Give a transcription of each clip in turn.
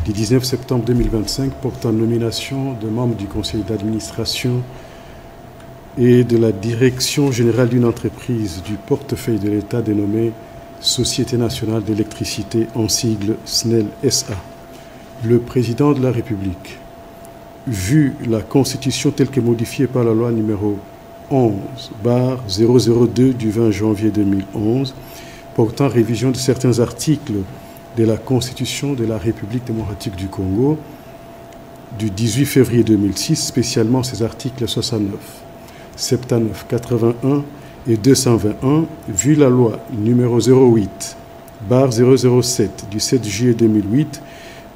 du 19 septembre 2025 portant nomination de membres du conseil d'administration et de la direction générale d'une entreprise du portefeuille de l'État dénommée Société nationale d'électricité, en sigle SNEL SA. Le président de la République, vu la Constitution telle que modifiée par la loi numéro 11/002 du 20 janvier 2011, portant révision de certains articles de la Constitution de la République démocratique du Congo, du 18 février 2006, spécialement ses articles 69, 79, 81 et 221, vu la loi numéro 08/007 du 7 juillet 2008,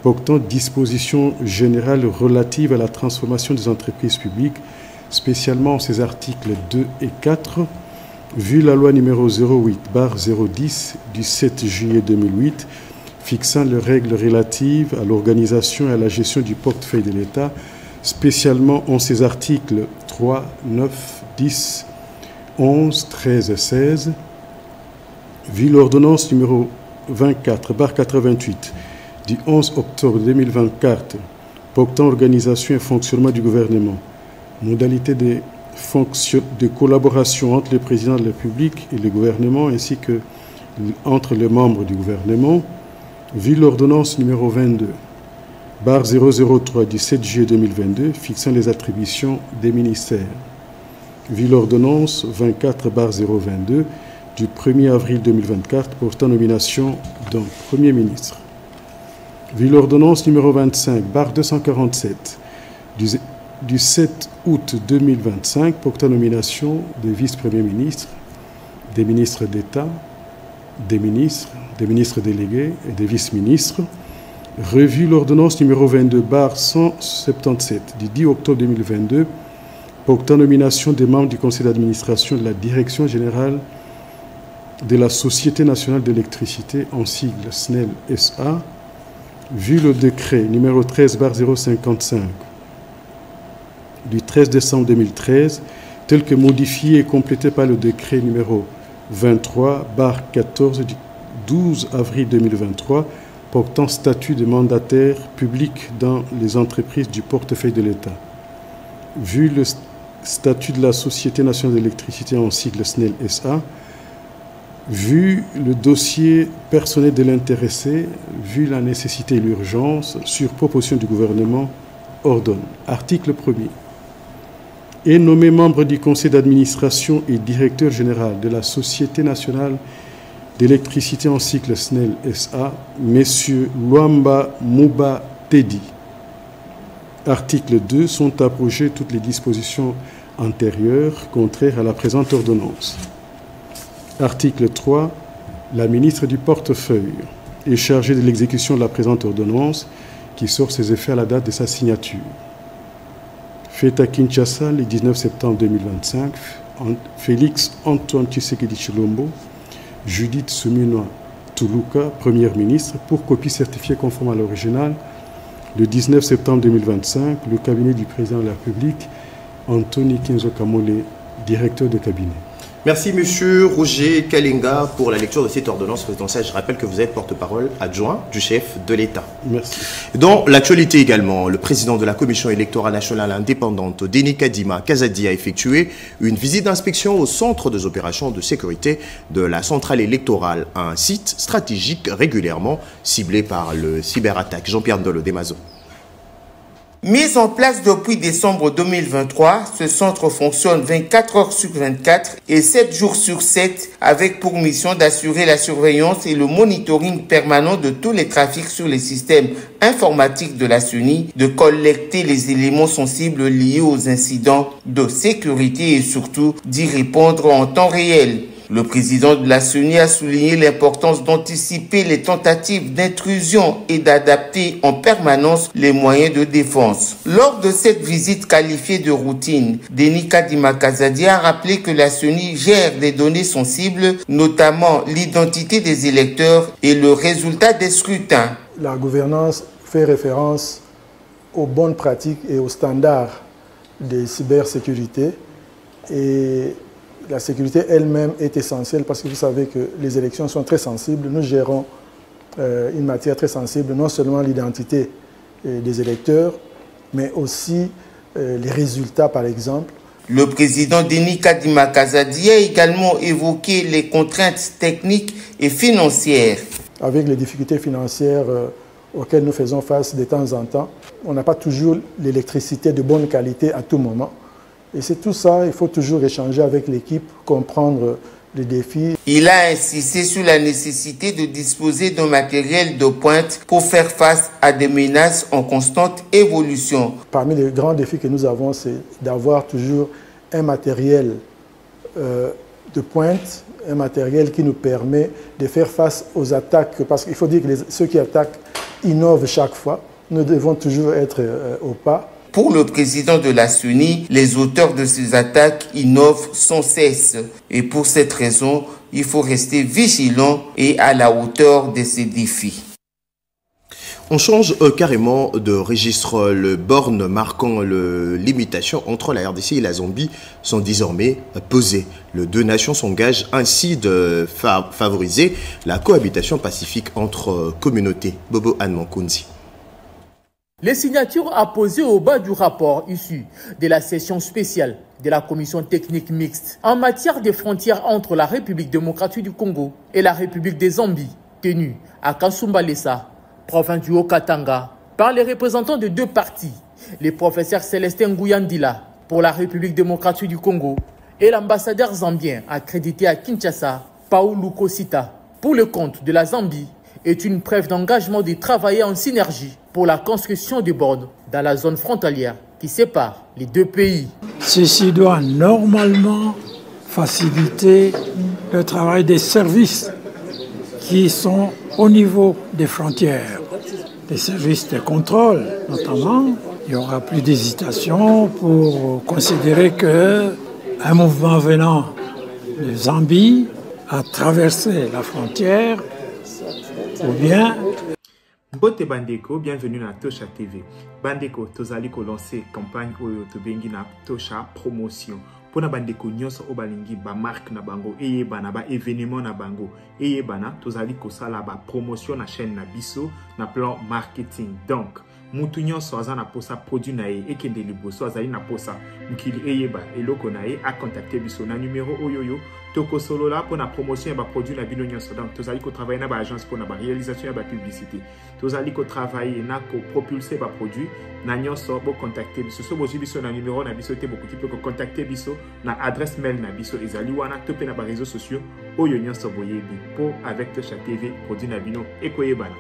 portant dispositions générales relatives à la transformation des entreprises publiques, spécialement ses articles 2 et 4, vu la loi numéro 08/010 du 7 juillet 2008, fixant les règles relatives à l'organisation et à la gestion du portefeuille de l'État, spécialement en ses articles 3, 9, 10, 11, 13 et 16, vu l'ordonnance numéro 24/88 du 11 octobre 2024 portant organisation et fonctionnement du gouvernement, modalités de collaboration entre le président de la République et le gouvernement ainsi que entre les membres du gouvernement, vu l'ordonnance numéro 22/003 du 7 juillet 2022 fixant les attributions des ministères, vu l'ordonnance 24/022 du 1er avril 2024 portant nomination d'un Premier ministre, vu l'ordonnance numéro 25/247 du 7 août 2025 portant nomination des vice-premiers ministres, des ministres d'État, des ministres délégués et des vice-ministres, revu l'ordonnance numéro 22/177 du 10 octobre 2022 portant nomination des membres du conseil d'administration de la direction générale de la Société nationale d'électricité, en sigle SNEL SA, vu le décret numéro 13/055 du 13 décembre 2013, tel que modifié et complété par le décret numéro 23/14 du 12 avril 2023 portant statut de mandataire public dans les entreprises du portefeuille de l'État, vu le statut de la Société nationale d'électricité, en sigle SNEL SA, vu le dossier personnel de l'intéressé, vu la nécessité et l'urgence, sur proposition du gouvernement, ordonne. Article 1er. Est nommé membre du conseil d'administration et directeur général de la Société nationale d'électricité, en cycle SNEL SA, M. Luamba Mouba Tedi. Article 2. Sont abrogées toutes les dispositions antérieures contraires à la présente ordonnance. Article 3. La ministre du portefeuille est chargée de l'exécution de la présente ordonnance qui sort ses effets à la date de sa signature. Fait à Kinshasa le 19 septembre 2025, Félix Antoine Tshisekedi Tshilombo, Judith Suminwa Tuluka, Première ministre, pour copie certifiée conforme à l'original, le 19 septembre 2025, le cabinet du président de la République, Anthony Kinzo Kamole, directeur de cabinet. Merci M. Roger Kalinga pour la lecture de cette ordonnance présidentielle. Je rappelle que vous êtes porte-parole adjoint du chef de l'État. Merci. Dans l'actualité également, le président de la Commission électorale nationale indépendante, Denis Kadima Kazadi, a effectué une visite d'inspection au centre des opérations de sécurité de la centrale électorale, un site stratégique régulièrement ciblé par le cyberattaque. Jean-Pierre Ndolo Demazo. Mis en place depuis décembre 2023, ce centre fonctionne 24 heures sur 24 et 7 jours sur 7 avec pour mission d'assurer la surveillance et le monitoring permanent de tous les trafics sur les systèmes informatiques de la CENI, de collecter les éléments sensibles liés aux incidents de sécurité et surtout d'y répondre en temps réel. Le président de la CENI a souligné l'importance d'anticiper les tentatives d'intrusion et d'adapter en permanence les moyens de défense. Lors de cette visite qualifiée de routine, Denis Kadima Kazadi a rappelé que la CENI gère des données sensibles, notamment l'identité des électeurs et le résultat des scrutins. La gouvernance fait référence aux bonnes pratiques et aux standards de cybersécurité et la sécurité elle-même est essentielle parce que vous savez que les élections sont très sensibles. Nous gérons une matière très sensible, non seulement l'identité des électeurs, mais aussi les résultats, par exemple. Le président Denis Kadima Kazadi a également évoqué les contraintes techniques et financières. Avec les difficultés financières auxquelles nous faisons face de temps en temps, on n'a pas toujours l'électricité de bonne qualité à tout moment. Et c'est tout ça, il faut toujours échanger avec l'équipe, comprendre les défis. Il a insisté sur la nécessité de disposer d'un matériel de pointe pour faire face à des menaces en constante évolution. Parmi les grands défis que nous avons, c'est d'avoir toujours un matériel de pointe, un matériel qui nous permet de faire face aux attaques, parce qu'il faut dire que ceux qui attaquent innovent chaque fois. Nous devons toujours être au pas. Pour le président de la SUNI, les auteurs de ces attaques innovent sans cesse. Et pour cette raison, il faut rester vigilant et à la hauteur de ces défis. On change carrément de registre. Les bornes marquant la limitation entre la RDC et la Zambie sont désormais posées. Les deux nations s'engagent ainsi de favoriser la cohabitation pacifique entre communautés. Bobo Anne-Mankunzi. Les signatures apposées au bas du rapport issu de la session spéciale de la commission technique mixte en matière des frontières entre la République démocratique du Congo et la République des Zambie, tenue à Kasumbalesa, province du Haut-Katanga, par les représentants de deux partis, les professeurs Célestin Ngouyandila pour la République démocratique du Congo et l'ambassadeur zambien accrédité à Kinshasa, Paulu Kosita, pour le compte de la Zambie, est une preuve d'engagement de travailler en synergie pour la construction des bornes dans la zone frontalière qui sépare les deux pays. Ceci doit normalement faciliter le travail des services qui sont au niveau des frontières. Des services de contrôle notamment. Il n'y aura plus d'hésitation pour considérer qu'un mouvement venant de Zambie a traversé la frontière ou bien... Mbote Bandeko, bienvenue dans Tosha TV. Bandeko, tozali ko lancer campagne oyo tobengi na Tosha promotion. Pona bandeko nyonso obalingi ba marque na bango eye bana ba événement na bango eye bana tozali ko sala ba promotion na chaîne na biso na plan marketing. Donc mutu nyonso aza na posa produit na ye ekende liboso azali na posa mukili eyeba eloko na ye a contacter biso na numéro oyoyo toko solo là pour la promotion ba produit na bino nyonso. Donc tozali ko travailler na ba agence pour na ba réalisation ya ba publicité. Tozali ko travailler na ko propulser ba produit na nyonso bo contacter biso so bozi biso na numéro na biso te beaucoup qui peut contacter biso na adresse mail na biso ezali wana topé na ba réseaux sociaux oyo nyonso boyebi po avec Tosha TV produit na bino ekoyebana.